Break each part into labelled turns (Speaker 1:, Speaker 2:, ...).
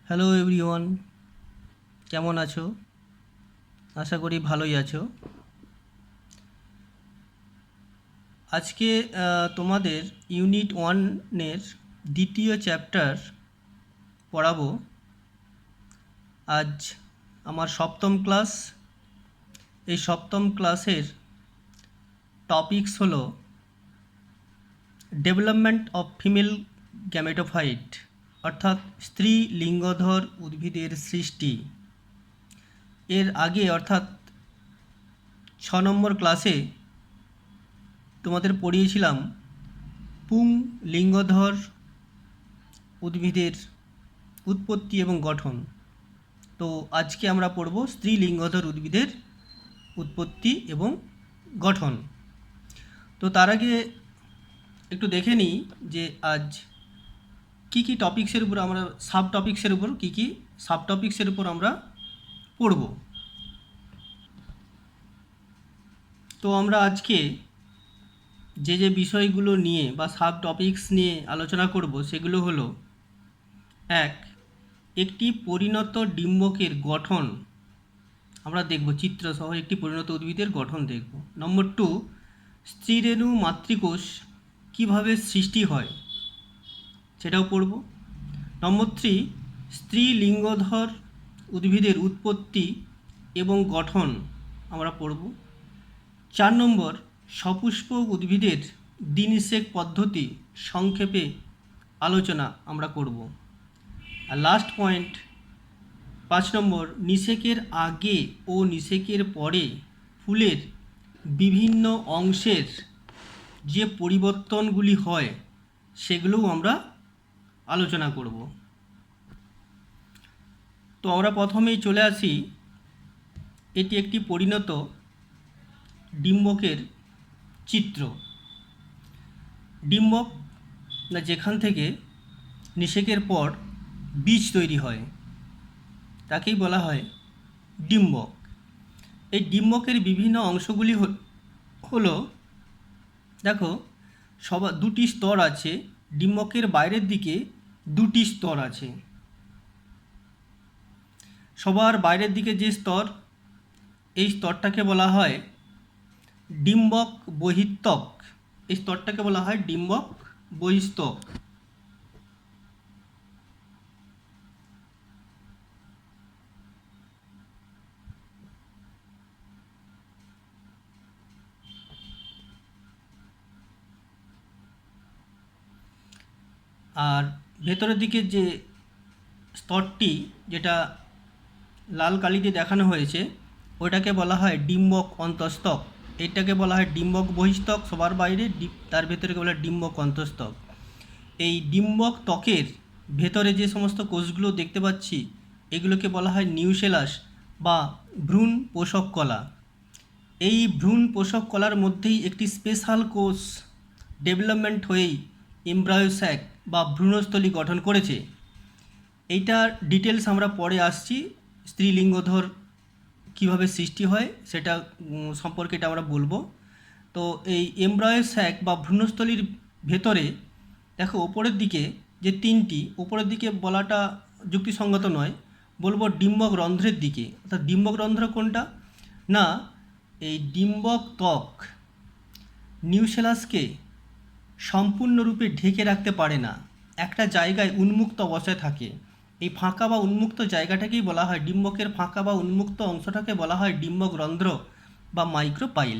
Speaker 1: Hello everyone, কেমন আছো? আশা করি ভালোই আছো। আজকে তোমাদের ইউনিট ওয়ানের দ্বিতীয় চ্যাপ্টার পড়াবো। আজ আমার সপ্তম ক্লাস। এই সপ্তম ক্লাসের টপিকস হলো ডেভেলপমেন্ট অফ ফিমেল গ্যামেটোফাইট, অর্থাৎ স্ত্রী লিঙ্গধর উদ্ভিদের সৃষ্টি। এর আগে অর্থাৎ 6 নম্বর ক্লাসে তোমাদের পড়িয়েছিলাম পুং লিঙ্গধর উদ্ভিদের উৎপত্তি এবং গঠন। তো আজকে আমরা পড়ব স্ত্রী লিঙ্গধর উদ্ভিদের উৎপত্তি এবং গঠন। তো তার আগে একটু দেখে নিই যে আজ কি কি টপিক্সের উপর আমরা সাব টপিক্সের উপর আমরা পড়ব। তো আমরা আজকে যে বিষয়গুলো নিয়ে বা সাব টপিক্স নিয়ে আলোচনা করব সেগুলো হলো: 1, একটি পরিণত ডিম্বকের গঠন আমরা দেখব, চিত্রসহ একটি পরিণত উদ্ভিদের গঠন দেখব। নম্বর 2, স্ত্রীরেণু মাতৃকোষ কীভাবে সৃষ্টি হয় সেটাও পড়ব। নম্বর 3, স্ত্রী লিঙ্গধর উদ্ভিদের উৎপত্তি এবং গঠন আমরা পড়ব। 4 নম্বর, সপুষ্পক উদ্ভিদের দ্বিনিষেক পদ্ধতি সংক্ষেপে আলোচনা আমরা করব। আর লাস্ট পয়েন্ট 5 নম্বর, নিষেকের আগে ও নিষেকের পরে ফুলের বিভিন্ন অংশের যে পরিবর্তনগুলি হয় সেগুলোও আমরা আলোচনা করব। তো আমরা প্রথমেই চলে আসি, এটি একটি পরিণত ডিম্বকের চিত্র। ডিম্বক না যেখান থেকে নিষেকের পর বীজ তৈরি হয় তাকেই বলা হয় ডিম্বক। এই ডিম্বকের বিভিন্ন অংশগুলি হলো, দেখো, দুটি স্তর আছে। ডিম্বকের বাইরের দিকে দুটি স্তর আছে। সবার বাইরের দিকে যে স্তর, এই স্তরটাকে বলা হয় ডিম্বক বহিস্তক। এই স্তরটাকে বলা হয় ডিম্বক বহিস্তক। আর ভেতরের দিকে যে স্তরটি, যেটা লাল কালি দিয়ে দেখানো হয়েছে, ওইটাকে বলা হয় ডিম্বক অন্তস্তক। এটাকে বলা হয় ডিম্বক বহিস্তক সবার বাইরে, তার ভেতরে বলা হয় ডিম্বক অন্তস্তক। এই ডিম্বক ত্বকের ভেতরে যে সমস্ত কোষগুলো দেখতে পাচ্ছি এগুলোকে বলা হয় নিউসেলাস বা ভ্রূণ পোষক কলা। এই ভ্রূণ পোষক কলার মধ্যেই একটি স্পেশাল কোষ ডেভেলপমেন্ট হয়েই এমব্রায়োস্যাক বা ভ্রূণস্থলী গঠন করেছে। এইটার ডিটেলস আমরা পরে আসছি। স্ত্রীলিঙ্গধর কীভাবে সৃষ্টি হয় সেটা সম্পর্কে এটা আমরা বলবো। তো এই এমব্রায়োস্যাক বা ভ্রূণস্থলীর ভেতরে দেখো, ওপরের দিকে যে তিনটি, ওপরের দিকে বলাটা যুক্তিসঙ্গত নয়, বলবো ডিম্বক রন্ধ্রের দিকে। অর্থাৎ ডিম্বক রন্ধ্র কোনটা না, এই ডিম্বক ত্বক নিউসেলাসকে সম্পূর্ণরূপে ঢেকে রাখতে পারে না, একটা জায়গায় উন্মুক্ত অবস্থায় থাকে। এই ফাঁকা বা উন্মুক্ত জায়গাটাকেই বলা হয়, ডিম্বকের ফাঁকা বা উন্মুক্ত অংশটাকে বলা হয় ডিম্বক রন্ধ্র বা মাইক্রোপাইল।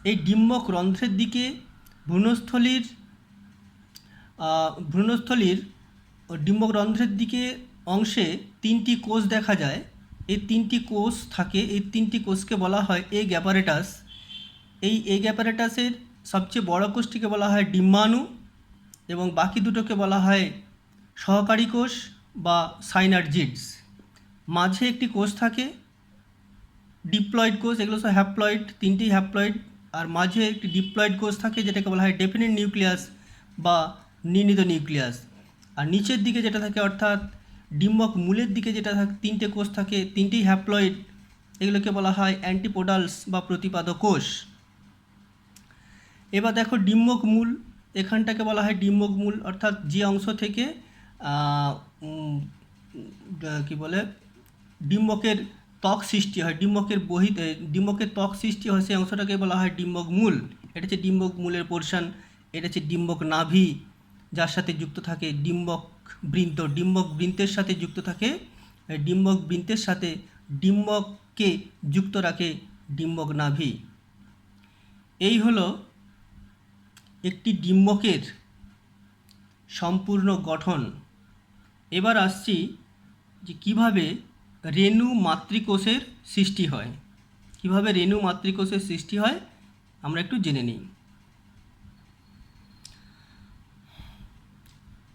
Speaker 1: এই ডিম্বক রন্ধ্রের দিকে ভ্রূণস্থলীর ডিম্বক রন্ধ্রের দিকে অংশে তিনটি কোষ দেখা যায়। এই তিনটি কোষ থাকে, এই তিনটি কোষকে বলা হয় এগ অ্যাপারেটাস। এই এগ অ্যাপারেটাসের সবচেয়ে বড় কোষটিকে বলা হয় ডিম্বাণু এবং বাকি দুটোকে বলা হয় সহকারী কোষ বা সাইনার্জিডস। মাঝে একটি কোষ থাকে ডিপ্লয়েড কোষ, এগুলো সব হ্যাপ্লয়েড, তিনটি হ্যাপ্লয়েড। আর মাঝে একটি ডিপ্লয়েড কোষ থাকে যেটাকে বলা হয় ডেফিনিট নিউক্লিয়াস বা নির্ণীত নিউক্লিয়াস। আর নিচের দিকে যেটা থাকে, অর্থাৎ ডিম্বক মূলের দিকে যেটা থাকে, তিনটে কোষ থাকে, তিনটেই হ্যাপ্লয়েড, এগুলোকে বলা হয় অ্যান্টিপোডালস বা প্রতিপাদক কোষ। এবার দেখো ডিম্বক মূল, এখানটাকে বলা হয় ডিম্বক মূল, অর্থাৎ যে অংশ থেকে কি বলে ডিম্বকের ত্বক সৃষ্টি হয়, ডিম্বকের ত্বক সৃষ্টি হয়, সেই অংশটাকে বলা হয় ডিম্বক মূল। এটা হচ্ছে ডিম্বক মূলের পোর্শন। এটা হচ্ছে ডিম্বক নাভি, যার সাথে যুক্ত থাকে ডিম্বক বৃন্ত। ডিম্বক বৃন্তের সাথে যুক্ত থাকে, ডিম্বক বৃন্তের সাথে ডিম্বককে যুক্ত রাখে ডিম্বক নাভি। এই হলো একটি ডিম্বকের সম্পূর্ণ গঠন। এবার আসছি যে কীভাবে রেণু মাতৃকোষের সৃষ্টি হয়। কিভাবে রেণু মাতৃকোষের সৃষ্টি হয় আমরা একটু জেনে নিই।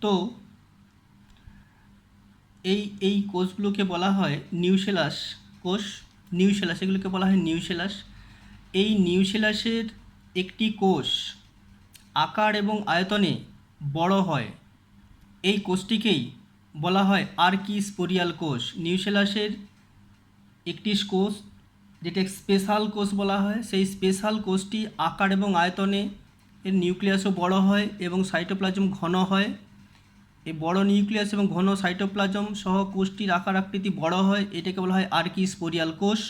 Speaker 1: তো এই কোষগুলোকে বলা হয় নিউসেলাস কোষ। এগুলোকে বলা হয় নিউসেলাস। এই নিউসেলাসের একটি কোষ আকার এবং আয়তনে বড় হয়, এই কোষটিকেই বলা হয় আর্কিস্পোরিয়াল কোষ। নিউসেলাসের একটি কোষ যেটা স্পেশাল কোষ বলা হয়, সেই স্পেশাল কোষটি আকার এবং আয়তনে, এর নিউক্লিয়াসও বড় হয় এবং সাইটোপ্লাজম ঘন হয়। এই বড় নিউক্লিয়াস এবং ঘন সাইটোপ্লাজম সহ কোষটির আকার আকৃতি বড় হয়, এটাকে বলা হয় আর্কিস্পোরিয়াল কোষ।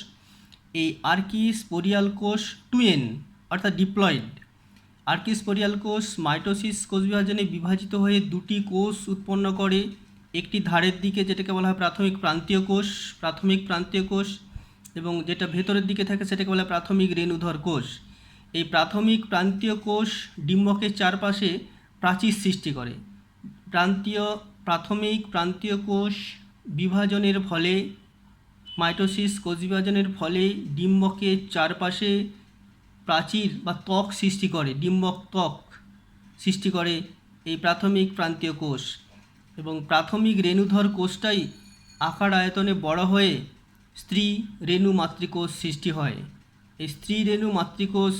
Speaker 1: এই আর্কিস্পোরিয়াল কোষ টুয়েন অর্থাৎ ডিপ্লয়েড। আর্কিস্পোরিয়াল কোষ মাইটোসিস কোষ বিভাজনে বিভাজিত হয়ে দুটি কোষ উৎপন্ন করে। একটি ধারের দিকে যেটাকে বলা হয় প্রাথমিক প্রান্তীয় কোষ, এবং যেটা ভেতরের দিকে থাকে সেটাকে বলা হয় প্রাথমিক রেণুধর কোষ। এই প্রাথমিক প্রান্তীয় কোষ ডিম্বকের চারপাশে প্রাচীর সৃষ্টি করে। প্রাথমিক প্রান্তীয় কোষ বিভাজনের ফলে, মাইটোসিস কোষ বিভাজনের ফলে ডিম্বকের চারপাশে প্রাচীর বা ত্বক সৃষ্টি করে, ডিম্বক ত্বক সৃষ্টি করে এই প্রাথমিক প্রান্তীয় কোষ। এবং প্রাথমিক রেণুধর কোষটাই আকার আয়তনে বড় হয়ে স্ত্রী রেণু মাতৃকোষ সৃষ্টি হয়। এই স্ত্রী রেণু মাতৃকোষ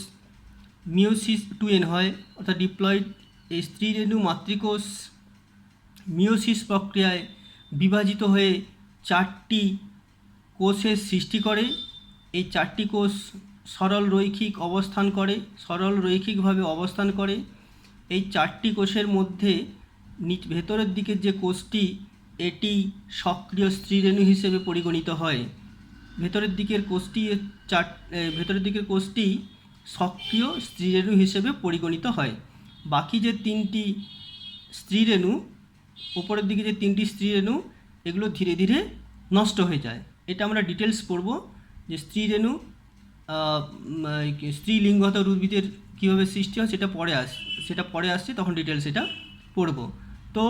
Speaker 1: মিওসিস টুয়েন হয় অর্থাৎ ডিপ্লয়েড। এই স্ত্রী রেণু মাতৃকোষ মিওসিস প্রক্রিয়ায় বিভাজিত হয়ে চারটি কোষের সৃষ্টি করে। এই চারটি কোষ সরলরৈখিকভাবে অবস্থান করে। এই চারটি কোষের মধ্যে ভেতরের দিকের যে কোষটি, এটি সক্রিয় স্ত্রীরেণু হিসেবে পরিগণিত হয়। ভেতরের দিকের কোষটি সক্রিয় স্ত্রীরেণু হিসেবে পরিগণিত হয়। বাকি যে তিনটি স্ত্রীরেণু, উপরের দিকে যে তিনটি স্ত্রীরেণু, এগুলো ধীরে ধীরে নষ্ট হয়ে যায়। এটা আমরা ডিটেলস পড়ব যে স্ত্রীলিঙ্গগত উদ্ভিদের কীভাবে সৃষ্টি হয় সেটা পরে আসছে, তখন ডিটেলস এটা পড়ব। তো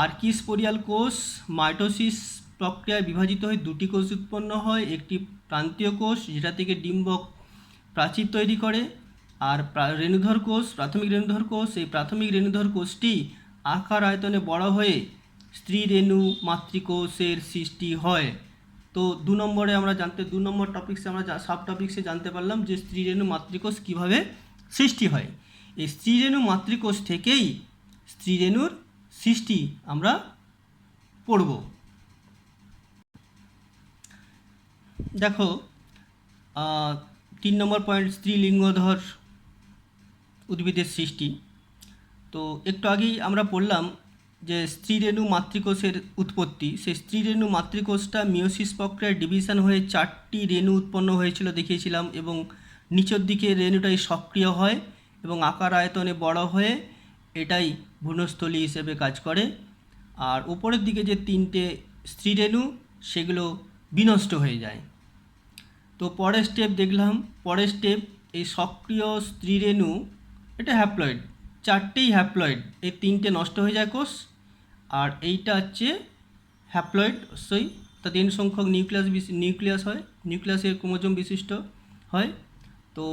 Speaker 1: আর্কিস্পোরিয়াল কোষ মাইটোসিস প্রক্রিয়ায় বিভাজিত হয়ে দুটি কোষ উৎপন্ন হয়। একটি প্রান্তীয় কোষ যেটা থেকে ডিম্বক প্রাচীর তৈরি করে, আর রেণুধর কোষ, প্রাথমিক রেণুধর কোষ। এই প্রাথমিক রেণুধর কোষটি আকার আয়তনে বড় হয়ে স্ত্রী রেণু মাতৃকোষের সৃষ্টি হয়। তো 2 নম্বর টপিক্সে আমরা সাব টপিক্সে জানতে পারলাম যে স্ত্রী রেণু মাতৃকোষ কীভাবে সৃষ্টি হয়। এই স্ত্রী রেণু মাতৃকোষ থেকেই স্ত্রী রেণুর সৃষ্টি আমরা পড়ব। দেখো 3 নম্বর পয়েন্ট, স্ত্রীলিঙ্গধর উদ্ভিদের সৃষ্টি। তো একটু আগেই আমরা পড়লাম যে স্ত্রীরেণু মাতৃকোষের উৎপত্তি। সেই স্ত্রীরেণু মাতৃকোষটা মিওসিস প্রক্রিয়ায় ডিভিশন হয়ে 4টি রেণু উৎপন্ন হয়েছিল দেখিয়েছিলাম, এবং নিচের দিকে রেণুটাই সক্রিয় হয় এবং আকার আয়তনে বড় হয়ে এটাই ভ্রূণস্থলী হিসেবে কাজ করে। আর উপরের দিকে যে 3টে স্ত্রীরেণু, সেগুলো বিনষ্ট হয়ে যায়। তো পরের স্টেপ এই সক্রিয় স্ত্রীরেণু, এটা হ্যাপ্লয়েড, 4টেই হ্যাপ্লয়েড। এই 3টে নষ্ট হয়ে যায় কোষ, আর এইটা হচ্ছে হ্যাপ্লয়েড অবশ্যই, তাতে n সংখ্যক নিউক্লিয়াসের ক্রোমোজোম বিশিষ্ট হয়। তো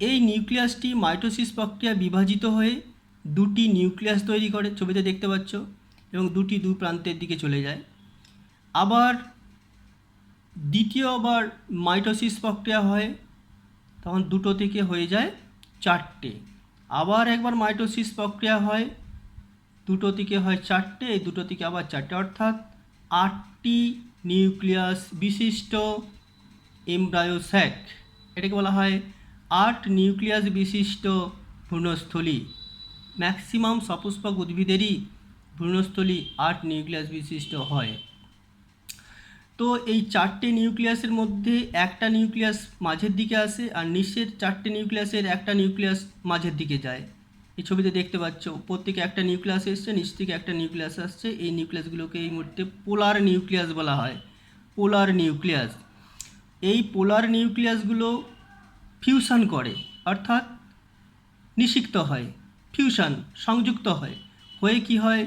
Speaker 1: এই নিউক্লিয়াসটি মাইটোসিস প্রক্রিয়া বিভাজিত হয়ে দুটি নিউক্লিয়াস তৈরি করে, ছবিতে দেখতে পাচ্ছ, এবং দুটি দুই প্রান্তের দিকে চলে যায়। আবার দ্বিতীয়বার মাইটোসিস প্রক্রিয়া হয়, তখন দুটো থেকে হয়ে যায় 4টে। আবার একবার মাইটোসিস প্রক্রিয়া হয়, দুটো থেকে হয় 4টে, এই দুটো থেকে আবার 4টে, অর্থাৎ 8টি নিউক্লিয়াস বিশিষ্ট এমব্রায়ো স্যাক। এটাকে বলা হয় 8 নিউক্লিয়াস বিশিষ্ট ভ্রূণস্থলী। ম্যাক্সিমাম সপুষ্পক উদ্ভিদেরই ভ্রূণস্থলী 8 নিউক্লিয়াস বিশিষ্ট হয়। তো এই চারটে নিউক্লিয়াসের মধ্যে একটা নিউক্লিয়াস মাঝের দিকে আসে আর নিচের চারটে নিউক্লিয়াসের একটা নিউক্লিয়াস মাঝের দিকে যায়। এই ছবিতে দেখতে পাচ্ছ প্রত্যেকে একটা নিউক্লিয়াস এসছে, নিচ থেকে একটা নিউক্লিয়াস আসছে। এই নিউক্লিয়াসগুলোকে এই মুহূর্তে পোলার নিউক্লিয়াস বলা হয়। পোলার নিউক্লিয়াস, এই পোলার নিউক্লিয়াসগুলো ফিউশন করে, অর্থাৎ নিষিক্ত হয়, ফিউশন সংযুক্ত হয়, হয়ে কি হয়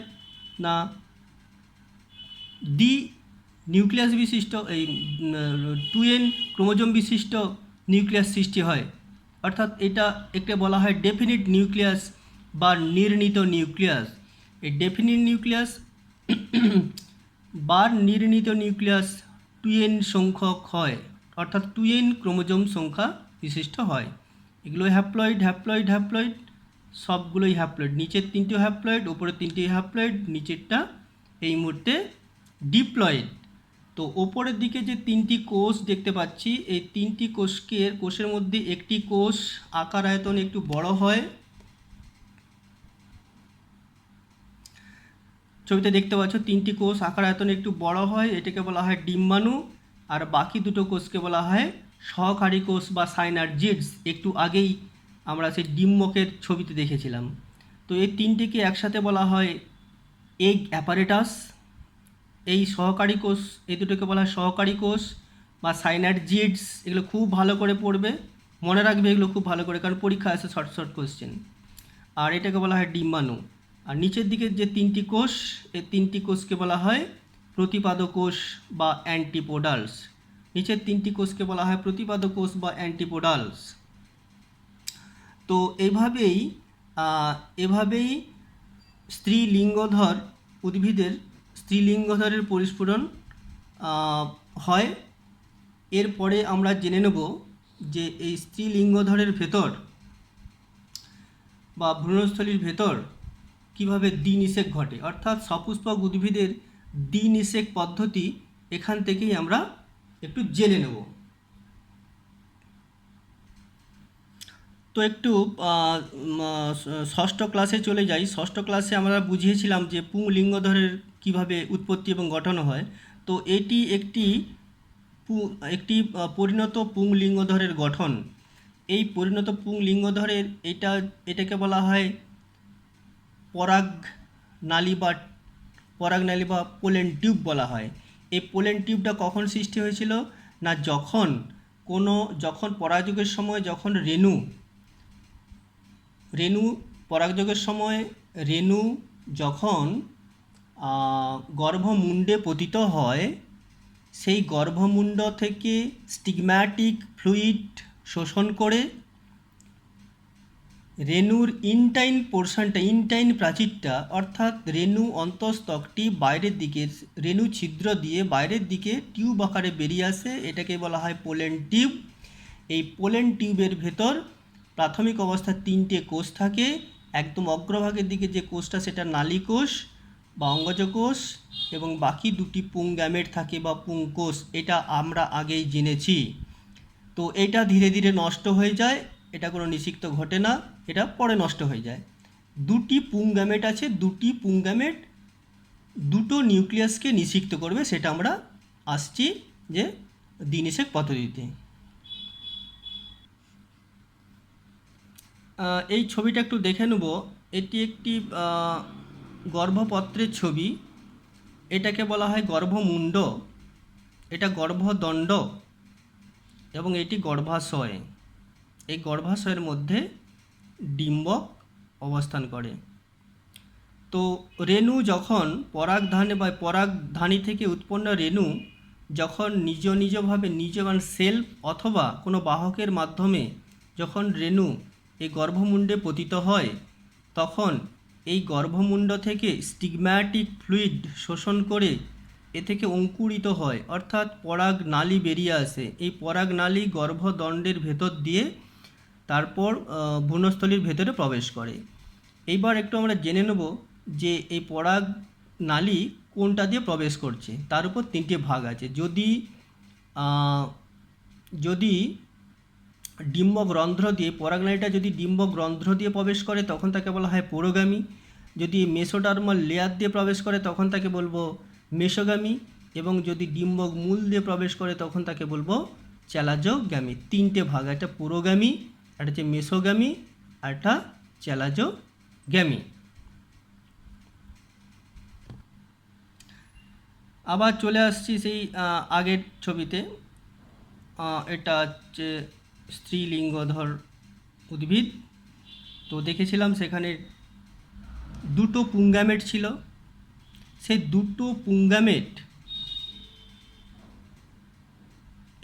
Speaker 1: না দ্বি নিউক্লিয়াস বিশিষ্ট এই 2n ক্রোমোজোম বিশিষ্ট নিউক্লিয়াস সৃষ্টি হয়। অর্থাৎ এটা একটা বলা হয় ডেফিনিট নিউক্লিয়াস বা নির্ণীত নিউক্লিয়াস। এই ডেফিনিট নিউক্লিয়াস বা নির্ণীত নিউক্লিয়াস 2n সংখ্যক হয়, অর্থাৎ 2n ক্রোমোজোম সংখ্যা বিশিষ্ট হয়। এগুলো হ্যাপ্লয়েড হ্যাপ্লয়েড হ্যাপ্লয়েড, সবগুলোই হ্যাপ্লয়েড। নিচের তিনটে হ্যাপ্লয়েড, ওপরের তিনটে হ্যাপ্লয়েড, নিচেরটা এই মুহূর্তে ডিপ্লয়েড। তো ওপরের দিকে যে তিনটি কোষ দেখতে পাচ্ছি, এই তিনটি কোষের মধ্যে একটি কোষ আকার আয়তন একটু বড় হয়, ছবিতে দেখতে পাচ্ছ তিনটি কোষ আকার আয়তন একটু বড় হয়, এটাকে বলা হয় ডিম্বাণু। আর বাকি দুটো কোষকে বলা হয় সহকারী কোষ বা সাইনার্জিডস। একটু আগেই আমরা সেই ডিম্বকের ছবিতে দেখেছিলাম। তো এই তিনটিকে একসাথে বলা হয় এগ অ্যাপারেটাস। এই সহকারী কোষ, এই দুটোকে বলা হয় সহকারী কোষ বা সাইনার্জিডস। এগুলো খুব ভালো করে পড়বে, মনে রাখবে এগুলো খুব ভালো করে, কারণ পরীক্ষা আসে শর্ট শর্ট কোশ্চেন। আর এটাকে বলা হয় ডিম্বাণু। আর নিচের দিকে যে তিনটি কোষ, এই তিনটি কোষকে বলা হয় প্রতিপাদক কোষ বা অ্যান্টিপোডালস। নিচের তিনটি কোষকে বলা হয় প্রতিপাদক কোষ বা অ্যান্টিপোডালস। তো এভাবেই স্ত্রীলিঙ্গধর উদ্ভিদের স্ত্রীলিঙ্গধরের পরিস্ফুরণ হয়। এরপরে আমরা জেনে নেব যে এই স্ত্রীলিঙ্গধরের ভেতর বা ভ্রূণস্থলীর ভেতর কীভাবে দ্বিনিষেক ঘটে, অর্থাৎ সপুষ্পক উদ্ভিদের দ্বিনিষেক পদ্ধতি এখান থেকেই আমরা একটু জেনে নেব। তো একটু ষষ্ঠ ক্লাসে চলে যাই। ষষ্ঠ ক্লাসে আমরা বুঝিয়েছিলাম যে পুংলিঙ্গধরের কীভাবে উৎপত্তি এবং গঠন হয়। তো এটি একটি পরিণত পুংলিঙ্গধরের গঠন। এই পরিণত পুংলিঙ্গধরের এটাকে বলা হয় পরাগনালী বা পোলেন টিউব বলা হয়। এই পোলেন টিউবটা কখন সৃষ্টি হয়েছিল না, যখন পরাগযোগের সময় যখন পরাগযোগের সময় রেণু যখন গর্ভমুণ্ডে পতিত হয়, সেই গর্ভমুণ্ড থেকে স্টিগম্যাটিক ফ্লুইড শোষণ করে রেণুর ইনটাইন প্রাচীরটা, অর্থাৎ রেণু অন্তঃস্থকটি বাইরের দিকে, রেণু ছিদ্র দিয়ে বাইরের দিকে টিউব আকারে বেরিয়ে আসে, এটাকে বলা হয় পোলেন টিউব। এই পোলেন টিউবের ভেতর প্রাথমিক অবস্থায় তিনটে কোষ থাকে। একদম অগ্রভাগের দিকে যে কোষটা সেটা নালী কোষ বা অঙ্গজ কোষ, এবং বাকি দুটি পুংগ্যামেট থাকে বা পুংকোষ। এটা আমরা আগেই জেনেছি। তো এটা ধীরে ধীরে নষ্ট হয়ে যায়, এটা কোনো নিষিক্ত ঘটে না, এটা পরে নষ্ট হয়ে যায়। দুটি পুংগ্যামেট আছে, দুটি পুংগ্যামেট দুটো নিউক্লিয়াসকে নিষিক্ত করবে, সেটা আমরা আসছি যে দ্বিনিষেক পদ্ধতিতে। এই ছবিটা একটু দেখে নেব। এটি একটি গর্ভপত্রের ছবি। এটাকে বলা হয় গর্ভমুণ্ড, এটা গর্ভদণ্ড এবং এটি গর্ভাশয়। এই গর্ভাশয়ের মধ্যে ডিম্বক অবস্থান করে। তো রেণু যখন পরাগধানী থেকে উৎপন্ন রেণু যখন নিজভাবে সেলফ অথবা কোনো বাহকের মাধ্যমে যখন রেণু এই গর্ভমুণ্ডে পতিত হয়, তখন এই গর্ভমুণ্ড থেকে স্টিগম্যাটিক ফ্লুইড শোষণ করে এ থেকে অঙ্কুরিত হয়, অর্থাৎ পরাগনালী বেরিয়ে আসে। এই পরাগনালী গর্ভদণ্ডের ভেতর দিয়ে তারপর ভ্রূণস্থলীর ভেতরে প্রবেশ করে। এইবার একটু আমরা জেনে নেব যে এই পরাগনালী কোনটা দিয়ে প্রবেশ করছে। তার উপর তিনটে ভাগ আছে। যদি ডিম্বক রন্ধ্র দিয়ে পরাগনালীটা যদি ডিম্বক রন্ধ্র দিয়ে প্রবেশ করে তখন তাকে বলা হয় পুরোগামী। যদি মেসোডার্মাল লেয়ার দিয়ে প্রবেশ করে তখন তাকে বলবো মেসোগামী। এবং যদি ডিম্বক মূল দিয়ে প্রবেশ করে তখন তাকে বলবো চ্যালাজোগ্যামি। তিনটে ভাগ, একটা পুরোগামী, একটা হচ্ছে মেসোগামী, আর একটা চ্যালাজোগ্যামি। আবার চলে আসছি সেই আগের ছবিতে। এটা হচ্ছে স্ত্রীলিঙ্গধর উদ্ভিদ। তো দেখেছিলাম সেখানে দুটো পুংগ্যামেট ছিল। সেই দুটো পুংগ্যামেট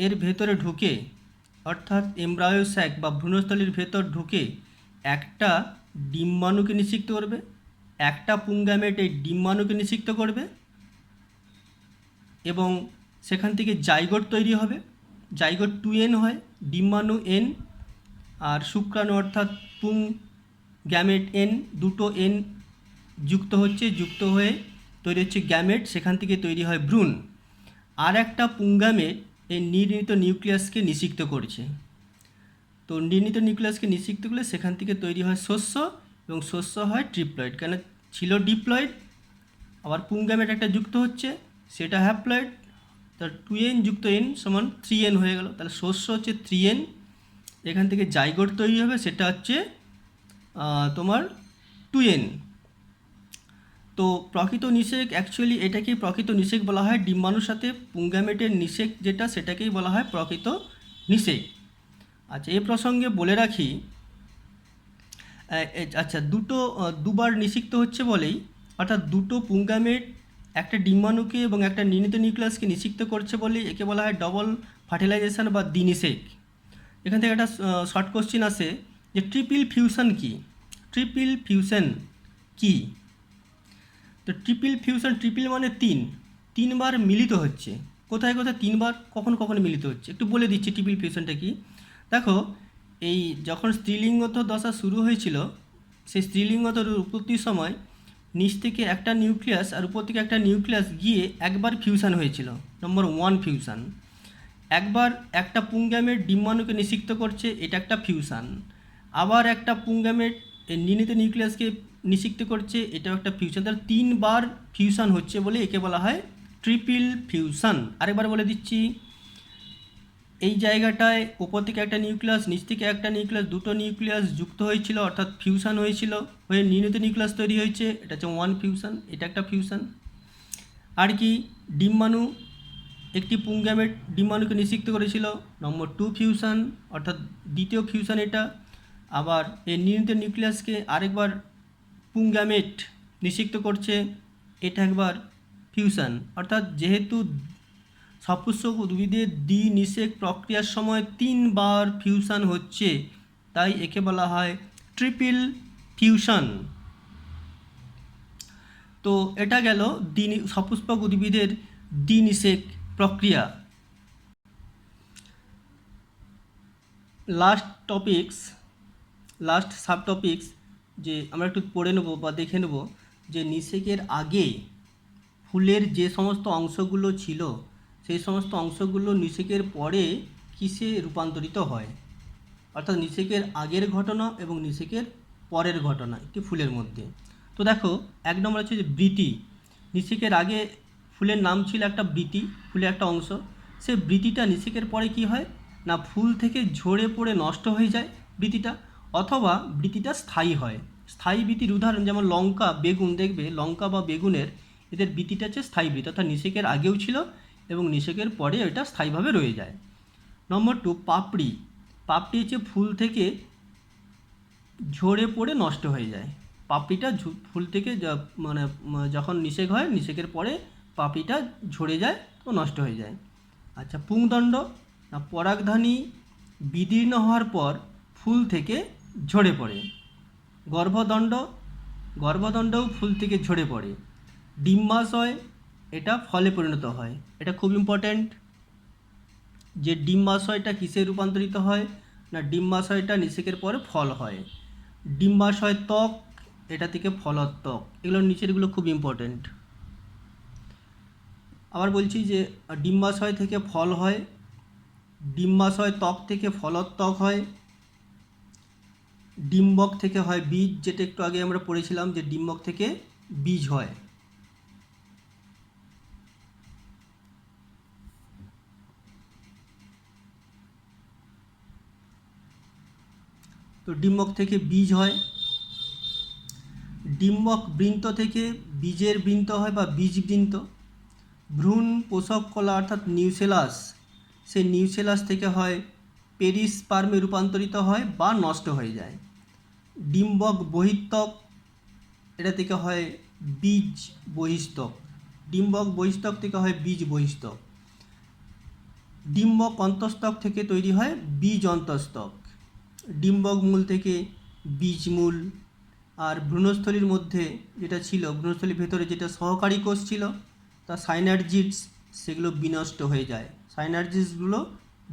Speaker 1: এর ভেতরে ঢুকে, অর্থাৎ এমব্রায়ো স্যাক বা ভ্রূণস্থলীর ভেতর ঢুকে একটা ডিম্বাণুকে নিষিক্ত করবে, একটা পুংগ্যামেট এই ডিম্বাণুকে নিষিক্ত করবে এবং সেখান থেকে জাইগোট তৈরি হবে। জাইগোট 2n হয়, ডিম্বাণু n আর শুক্রাণু অর্থাৎ পুং গ্যামেট n, দুটো n যুক্ত হয়ে তৈরি হচ্ছে গ্যামেট, সেখান থেকে তৈরি হয় ভ্রূণ। আর একটা পুংগ্যামেট এই নির্ণীত নিউক্লিয়াসকে নিষিক্ত করছে। তো নির্ণীত নিউক্লিয়াসকে নিষিক্ত করলে সেখান থেকে তৈরি হয় শস্য, এবং শস্য হয় ট্রিপ্লয়েড। কেন ছিল ডিপ্লয়েড, আবার পুংগ্যামেট একটা যুক্ত হচ্ছে, সেটা হ্যাপ্লয়েড। তার 2n যুক্ত n সমান 3n হয়ে গেল। তাহলে শস্য হচ্ছে 3n, এখান থেকে জাইগোট তৈরি হবে, সেটা হচ্ছে তোমার 2n। তো প্রকৃত নিষেক, অ্যাকচুয়ালি এটাকেই প্রকৃত নিষেক বলা হয়। ডিম্বাণুর সাথে পুংগ্যামেটের নিষেক যেটা, সেটাকেই বলা হয় প্রকৃত নিষেক। আচ্ছা, এ প্রসঙ্গে বলে রাখি, আচ্ছা দুবার নিষিক্ত হচ্ছে বলেই, অর্থাৎ দুটো পুংগ্যামেট একটা ডিম্বাণুকে এবং একটা নির্ণীত নিউক্লিয়াসকে নিষিক্ত করছে বলেই একে বলা হয় ডবল ফার্টিলাইজেশন বা দ্বিনিষেক। এখান থেকে একটা শর্ট কোশ্চিন আসে যে ট্রিপল ফিউশন কি? ট্রিপল ফিউশন কি? তো ট্রিপল ফিউশন, ট্রিপল মানে তিনবার মিলিত হচ্ছে। কোথায় কোথায় তিনবার, কখন কখন মিলিত হচ্ছে, একটু বলে দিচ্ছি ট্রিপল ফিউশনটা কি। দেখো, এই যখন স্ত্রীলিঙ্গত দশা শুরু হয়েছিল, সেই স্ত্রীলিঙ্গতর উৎপত্তির সময় নিচ থেকে একটা নিউক্লিয়াস আর উপর থেকে একটা নিউক্লিয়াস গিয়ে একবার ফিউশন হয়েছিল, নম্বর 1 ফিউশন। একবার একটা পুংগ্যামেট ডিম্বাণুকে নিষিক্ত করছে, এটা একটা ফিউশন। আবার একটা পুংগ্যামেট নির্ণীত নিউক্লিয়াসকে নিষিক্ত করছে, এটাও একটা ফিউশন। তাহলে 3বার ফিউশন হচ্ছে বলে একে বলা হয় ট্রিপল ফিউশন। আরেকবার বলে দিচ্ছি, এই জায়গাটায় উপর থেকে একটা নিউক্লিয়াস, নিচ থেকে একটা নিউক্লিয়াস, দুটো নিউক্লিয়াস যুক্ত হয়েছিল, অর্থাৎ ফিউশন হয়েছিল, হয়ে নির্ণীত নিউক্লিয়াস তৈরি হয়েছে, এটা হচ্ছে 1 ফিউশন, এটা একটা ফিউশন। আর কি, ডিম্বাণু একটি পুংগ্যামেট ডিম্বাণুকে নিষিক্ত করেছিল, নম্বর 2 ফিউশন, অর্থাৎ দ্বিতীয় ফিউশন এটা। আবার এই নির্ণীত নিউক্লিয়াসকে আরেকবার পুংগ্যামেট নিষিক্ত করছে, এটা একবার ফিউশন। অর্থাৎ যেহেতু সপুষ্পক উদ্ভিদের দ্বিনিষেক প্রক্রিয়ার সময় 3বার ফিউশন হচ্ছে, তাই একে বলা হয় ট্রিপল ফিউশন। তো এটা গেল সপুষ্পক উদ্ভিদের দ্বিনিষেক প্রক্রিয়া। লাস্ট সাব টপিক্স যে আমরা একটু পড়ে নেব বা দেখে নেব, যে নিষেকের আগে ফুলের যে সমস্ত অংশগুলো ছিল, সেই সমস্ত অংশগুলো নিষেকের পরে কিসে রূপান্তরিত হয়, অর্থাৎ নিষেকের আগের ঘটনা এবং নিষেকের পরের ঘটনা একটি ফুলের মধ্যে। তো দেখো, 1 নম্বর হচ্ছে যে বৃতি। নিষেকের আগে ফুলের নাম ছিল একটা বৃতি, ফুলের একটা অংশ। সে বৃতিটা নিষেকের পরে কি হয় না, ফুল থেকে ঝরে পড়ে নষ্ট হয়ে যায় বৃতিটা, অথবা বৃতিটা স্থায়ী হয়। স্থায়ী বৃতির উদাহরণ যেমন লঙ্কা, বেগুন, দেখবে লঙ্কা বা বেগুনের এদের বৃতিটা হচ্ছে স্থায়ী বৃতি, অর্থাৎ নিষেকের আগেও ছিল এবং নিষেকের পরে এটা স্থায়ীভাবে রয়ে যায়। নম্বর 2, পাপড়ি। পাপড়ি হচ্ছে ফুল থেকে ঝরে পড়ে নষ্ট হয়ে যায়। পাপড়িটা ফুল থেকে মানে যখন নিষেক হয়, নিষেকের পরে পাপড়িটা ঝরে যায় ও নষ্ট হয়ে যায়। আচ্ছা, পুংদণ্ড না, পরাগধানী বিদীর্ণ হওয়ার পর ফুল থেকে ঝরে পড়ে। গর্ভদণ্ডও ফুল থেকে ঝরে পড়ে। ডিম্বাশয়, এটা ফলে পরিণত হয়। এটা খুব ইম্পর্ট্যান্ট, যে ডিম্বাশয়টা কিসে রূপান্তরিত হয় না, ডিম্বাশয়টা নিষেকের পরে ফল হয়। ডিম্বাশয় ত্বক, এটা থেকে ফলত্বক। এগুলো নিচেরগুলো খুব ইম্পর্ট্যান্ট। আবার বলছি যে ডিম্বাশয় থেকে ফল হয়, ডিম্বাশয় ত্বক থেকে ফলত্বক হয়, ডিম্বক থেকে হয় বীজ, যেটা একটু আগে আমরা পড়েছিলাম যে ডিম্বক থেকে বীজ হয়। তো ডিম্বক থেকে বীজ হয়, ডিম্বক বৃন্ত থেকে বীজের বৃন্ত হয় বা বীজবৃন্ত। ভ্রূণ পোষক কলা অর্থাৎ নিউসেলাস, সেই নিউসেলাস থেকে হয় পেরিস্পার্মে রূপান্তরিত হয় বা নষ্ট হয়ে যায়। ডিম্বক বহিস্তক, এটা থেকে হয় বীজ বহিস্তক, ডিম্বক বহিস্তক থেকে হয় বীজ বহিস্তক। ডিম্বক অন্তস্তক থেকে তৈরি হয় বীজ অন্তস্তক। ডিম্বক মূল থেকে বীজ মূল। আর ভ্রূণস্থলীর মধ্যে যেটা ছিল, ভ্রূণস্থলীর ভেতরে যেটা সহকারী কোষ ছিল, তা সাইনার্জিডস, সেগুলো বিনষ্ট হয়ে যায়, সাইনার্জিডসগুলো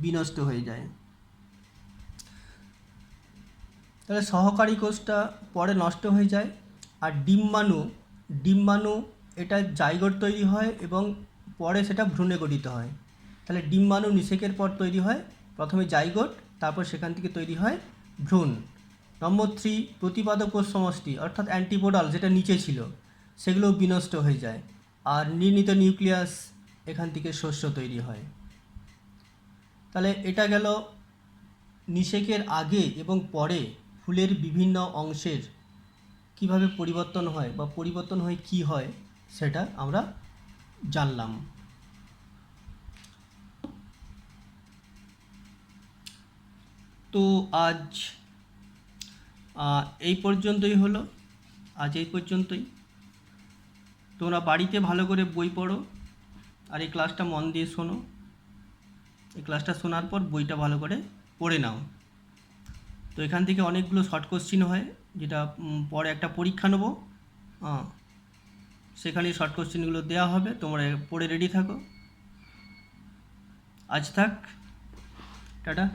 Speaker 1: বিনষ্ট হয়ে যায়। তাহলে সহকারী কোষটা পরে নষ্ট হয়ে যায়। আর ডিম্বাণু এটা জাইগোট তৈরি হয় এবং পরে সেটা ভ্রূণে গঠিত হয়। তাহলে ডিম্বাণু নিষেকের পর তৈরি হয় প্রথমে জাইগোট, তারপর সেখান থেকে তৈরি হয় ভ্রূণ। নম্বর 3, প্রতিপাদক কোষ সমষ্টি অর্থাৎ অ্যান্টিপোডাল যেটা নিচে ছিল, সেগুলোও বিনষ্ট হয়ে যায়। আর নির্ণীত নিউক্লিয়াস, এখান থেকে শস্য তৈরি হয়। তাহলে এটা গেল নিষেকের আগে এবং পরে ফুলের বিভিন্ন অংশের কিভাবে পরিবর্তন হয় বা পরিবর্তন হয়ে কি হয় সেটা আমরা জানলাম। তো আজ এই পর্যন্তই হলো, আজ এই পর্যন্তই। তোমরা বাড়িতে ভালো করে বই পড়ো আর এই ক্লাসটা মন দিয়ে শোনো। এই ক্লাসটা শোনার পর বইটা ভালো করে পড়ে নাও। তো এখান থেকে অনেকগুলো শর্ট কোশ্চিন হয়, যেটা পরে একটা পরীক্ষা নেবো, সেখানে শর্ট কোশ্চিনগুলো দেওয়া হবে, তোমরা পড়ে রেডি থাকো। আজ থাক, টাটা।